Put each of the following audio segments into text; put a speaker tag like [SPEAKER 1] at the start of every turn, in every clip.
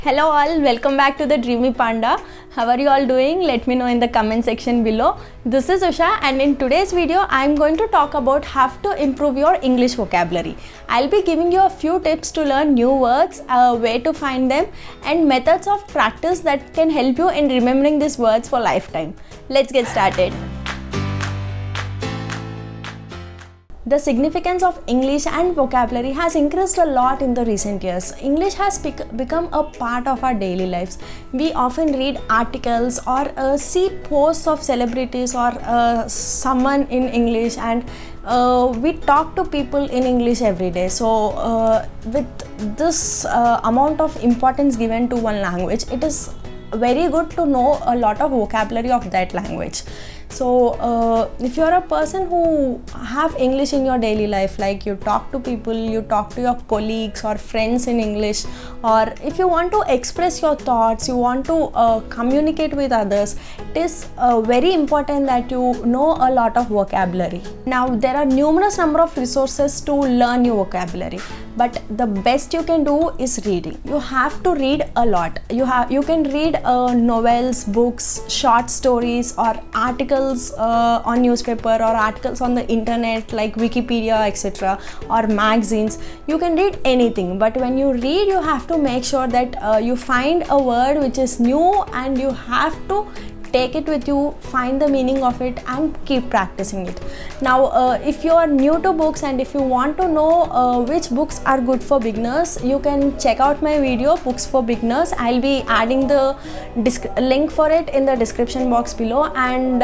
[SPEAKER 1] Hello all, welcome back to the Dreamy Panda. How are you all doing? Let me know in the comment section below. This is Usha and in today's video I am going to talk about how to improve your English vocabulary. I'll be giving you a few tips to learn new words, where to find them and methods of practice that can help you in remembering these words for lifetime. Let's get started. The significance of English and vocabulary has increased a lot in the recent years. English has become a part of our daily lives. We often read articles or see posts of celebrities or someone in English, and we talk to people in English every day. So with this amount of importance given to one language, it is very good to know a lot of vocabulary of that language. So if you're a person who have English in your daily life, like you talk to people, you talk to your colleagues or friends in English, or if you want to express your thoughts, you want to communicate with others, it is very important that you know a lot of vocabulary. Now there are numerous number of resources to learn your vocabulary, but the best you can do is reading. You have to read a lot. You can read novels, books, short stories or articles on newspaper or articles on the internet like Wikipedia, etc., or magazines. You can read anything, but when you read, you have to make sure that you find a word which is new and you have to take it with you, find the meaning of it and keep practicing it. Now if you are new to books and if you want to know which books are good for beginners, you can check out my video Books for Beginners. I'll be adding the link for it in the description box below, and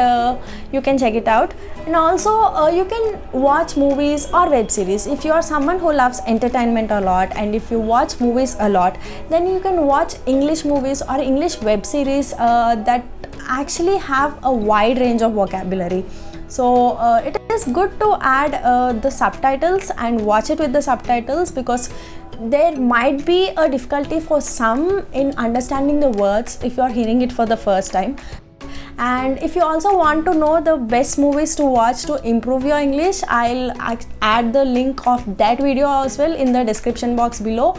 [SPEAKER 1] you can check it out. And also you can watch movies or web series. If you are someone who loves entertainment a lot and if you watch movies a lot, then you can watch English movies or English web series that actually have a wide range of vocabulary. So it is good to add the subtitles and watch it with the subtitles, because there might be a difficulty for some in understanding the words if you are hearing it for the first time. And if you also want to know the best movies to watch to improve your English, I'll add the link of that video as well in the description box below.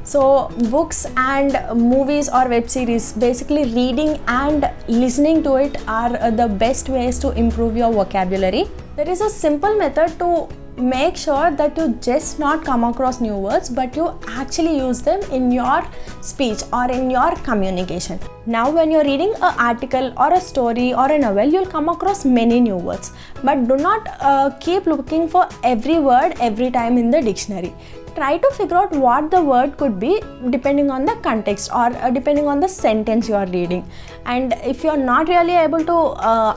[SPEAKER 1] So books and movies or web series, basically reading and listening to it, are the best ways to improve your vocabulary. There is a simple method to make sure that you just not come across new words, but you actually use them in your speech or in your communication. Now when you're reading an article or a story or a novel, you'll come across many new words, but do not keep looking for every word every time in the dictionary. Try to figure out what the word could be depending on the context or depending on the sentence you are reading. And if you are not really able to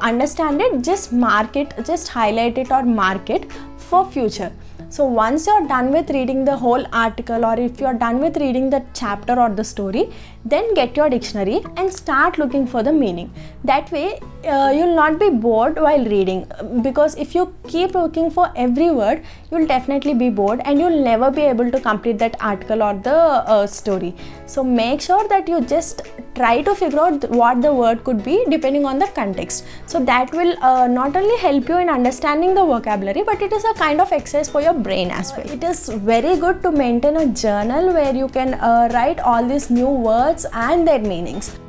[SPEAKER 1] understand it, just mark it, just highlight it or mark it for future. So once you're done with reading the whole article, or if you're done with reading the chapter or the story, then get your dictionary and start looking for the meaning. That way you'll not be bored while reading, because if you keep looking for every word, you'll definitely be bored and you'll never be able to complete that article or the story. So make sure that you just try to figure out what the word could be depending on the context. So that will not only help you in understanding the vocabulary, but it is a kind of exercise for your brain as well. It is very good to maintain a journal where you can write all these new words and their meanings.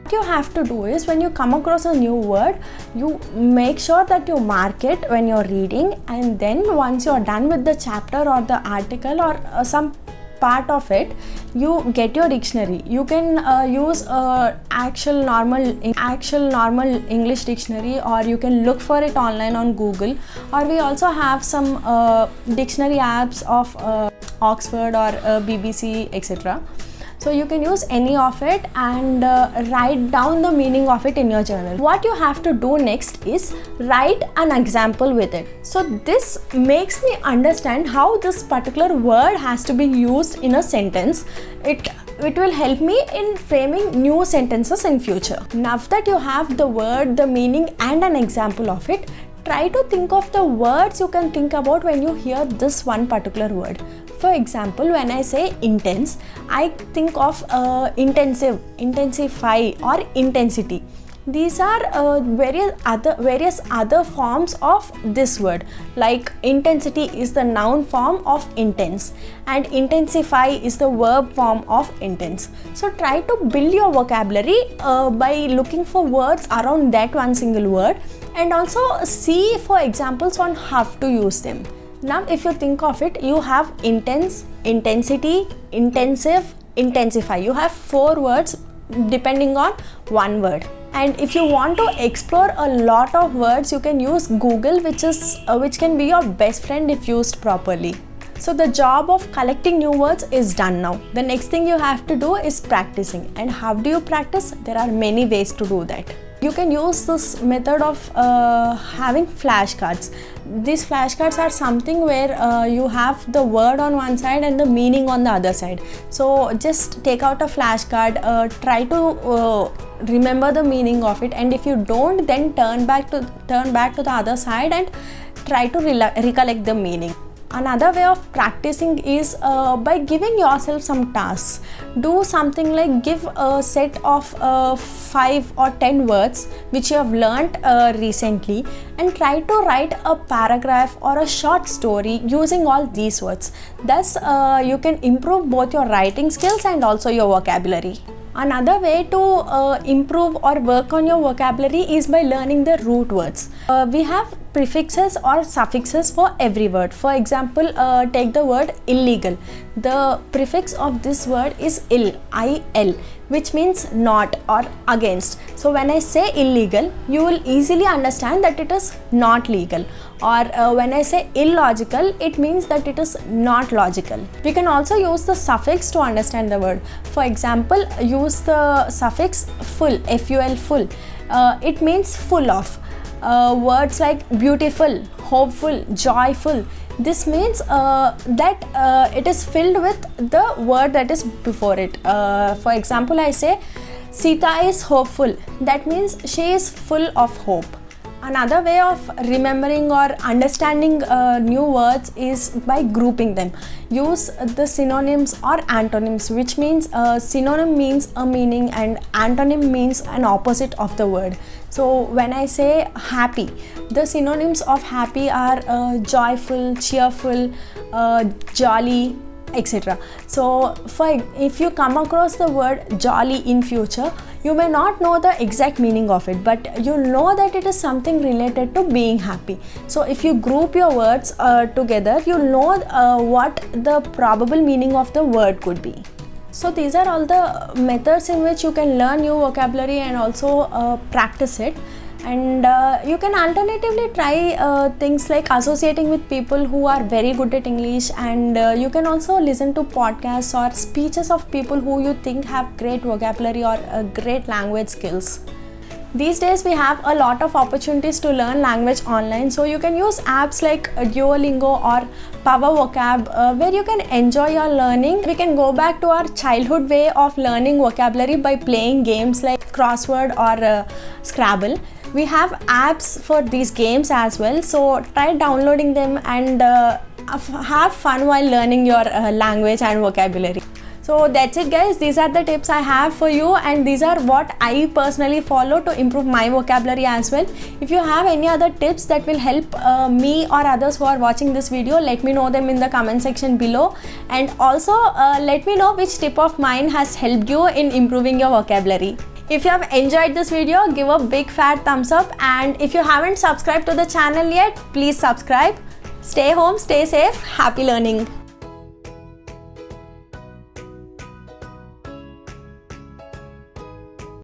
[SPEAKER 1] What you have to do is, when you come across a new word, you make sure that you mark it when you're reading, and then once you're done with the chapter or the article or some part of it, you get your dictionary. You can use actual normal English dictionary, or you can look for it online on Google, or we also have some dictionary apps of Oxford or BBC, etc. So you can use any of it and write down the meaning of it in your journal. What you have to do next is write an example with it. So this makes me understand how this particular word has to be used in a sentence. It will help me in framing new sentences in future. Now that you have the word, the meaning and an example of it, try to think of the words you can think about when you hear this one particular word. For example, when I say intense, I think of intensive, intensify or intensity. These are various other forms of this word, like intensity is the noun form of intense and intensify is the verb form of intense. So try to build your vocabulary by looking for words around that one single word, and also see for examples on how to use them. Now if you think of it, you have intense, intensity, intensive, intensify. You have 4 words depending on one word. And if you want to explore a lot of words, you can use Google, which can be your best friend if used properly. So the job of collecting new words is done now. The next thing you have to do is practicing. And how do you practice? There are many ways to do that. You can use this method of having flashcards. These flashcards are something where you have the word on one side and the meaning on the other side. So just take out a flashcard, try to remember the meaning of it, and if you don't, then turn back to the other side and try to recollect the meaning. Another way of practicing is by giving yourself some tasks. Do something like give a set of 5 or 10 words which you have learnt recently, and try to write a paragraph or a short story using all these words. Thus you can improve both your writing skills and also your vocabulary. Another way to improve or work on your vocabulary is by learning the root words. We have prefixes or suffixes for every word. For example, take the word illegal. The prefix of this word is il, I-L, which means not or against. So when I say illegal, you will easily understand that it is not legal. Or when I say illogical, it means that it is not logical. We can also use the suffix to understand the word. For example, use the suffix full, F-U-L, full. It means full of. Words like beautiful, hopeful, joyful. This means that it is filled with the word that is before it. For example, I say Sita is hopeful. That means she is full of hope. Another way of remembering or understanding new words is by grouping them. Use the synonyms or antonyms, which means synonym means a meaning and antonym means an opposite of the word. So when I say happy, the synonyms of happy are joyful, cheerful, jolly, etc. So if you come across the word jolly in future, you may not know the exact meaning of it, but you know that it is something related to being happy. So if you group your words together, you know what the probable meaning of the word could be. So these are all the methods in which you can learn new vocabulary and also practice it. And you can alternatively try things like associating with people who are very good at English, and you can also listen to podcasts or speeches of people who you think have great vocabulary or great language skills. These days we have a lot of opportunities to learn language online, so you can use apps like Duolingo or Power Vocab where you can enjoy your learning. We can go back to our childhood way of learning vocabulary by playing games like crossword or Scrabble. We have apps for these games as well, so try downloading them and have fun while learning your language and vocabulary. So that's it guys, these are the tips I have for you, and these are what I personally follow to improve my vocabulary as well. If you have any other tips that will help me or others who are watching this video, let me know them in the comment section below, and also let me know which tip of mine has helped you in improving your vocabulary. If you have enjoyed this video, give a big fat thumbs up, and if you haven't subscribed to the channel yet, please subscribe. Stay home, stay safe, happy learning.